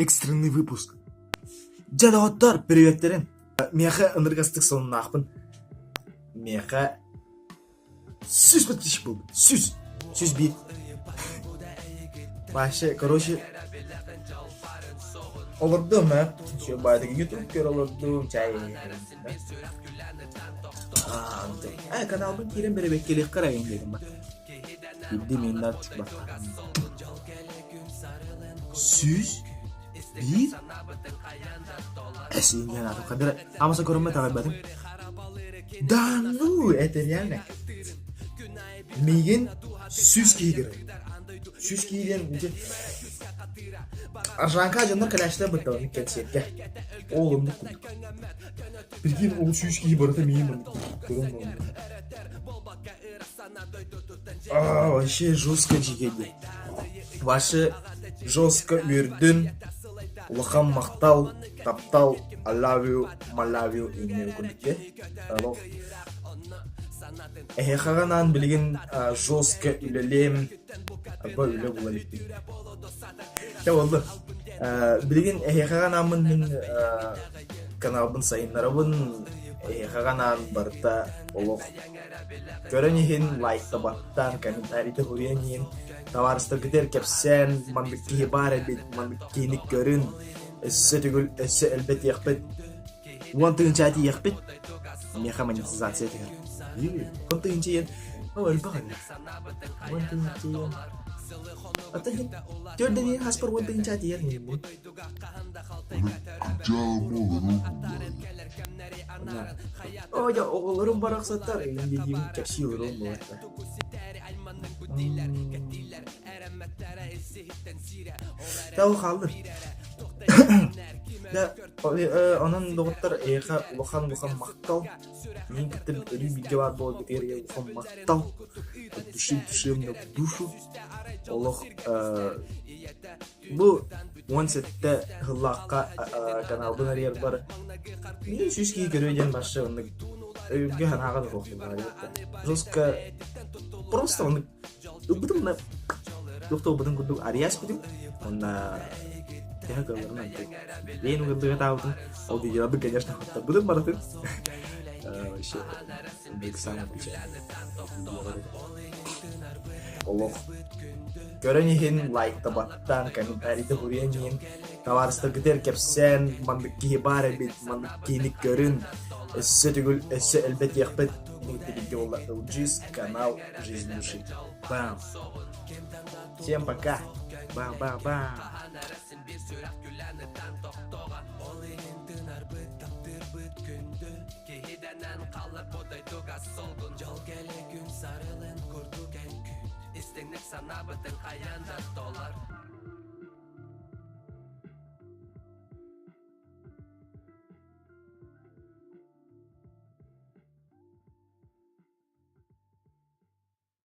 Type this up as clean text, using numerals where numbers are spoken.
Экстренный выпуск. Жадаваттар, приветтерин. Меха ындыргастык сонун акпын. Меха сүз бітіш болды. Сүз бит. Башы, короче, олырдым, Все байдығы YouTube көр олырдым, чай. Каналбын керен бері беккелек қарайын дедім ба. Билді менің артық ба. Сүз бит. Әсейінен атым қадыры. Амаса көрінме тағай бәдім. Да, ну, это реально. Меген сүз кейдір. Сүз кейден Аржанка жандар кәләшті бұттауын кәтсетке. Олымды күн. Бірген ол сүз кейі барыта меймін. Вообще жестко жегенде. Вашы жестко үрдін. Лықам мақтал, таптал, I love you, my love you еңнен күндікке. Қағанан білген жестко үлелем. Абба үле бұла беттің. Те олды. Білген қағанамын мен каналбын сайынларабын. Қағанан барыта олық. Көрінеген лайкта баттан, комментарийді көрінген. Таварыстыр күтер кепсен, мандық кейі бар әбет, мандық кейінік көрін. Өссі түгіл, өссі әлбет еқпет. Уан түгінші әті еқпет. Меха монетизация етігер. Уан түгінші ен, өлбі ғаны. Уан түгінші ен. Ата ен, төрден ен хаспар уан түгінші әті ер нейін бұл. Оя, оғылырым бар ақсаттар, еңбегім кәпші ұрым болатта. Тау қалды. Onun doğutlar eğer ulan maktal, min kitabı öyle bilgi var bu diğer ulan maktal, düşüm de duşu, Allah bu sette hılakka kanaldan arıyor var. Niye şu şeyi görüyorsun başta onu göğen ağır oldu. Жестко просто onu ubudum na doktor ubudum kudu Arias bidim ona ya kalırım nanti. Benim kudu tahu o diyor bir конечно hatta budum baratın. Şey bir sana bir şey. Allah görünühin like tabattan komentaride huriyenin tavarsta gider kepsen mandık kibar bit mandık kinik görün esse tügül esse elbet yakbet birlikte ollar ucuz kanal жизнь души. Bam. Всем пока. Bam bam bam. İstenir sana bütün hayanda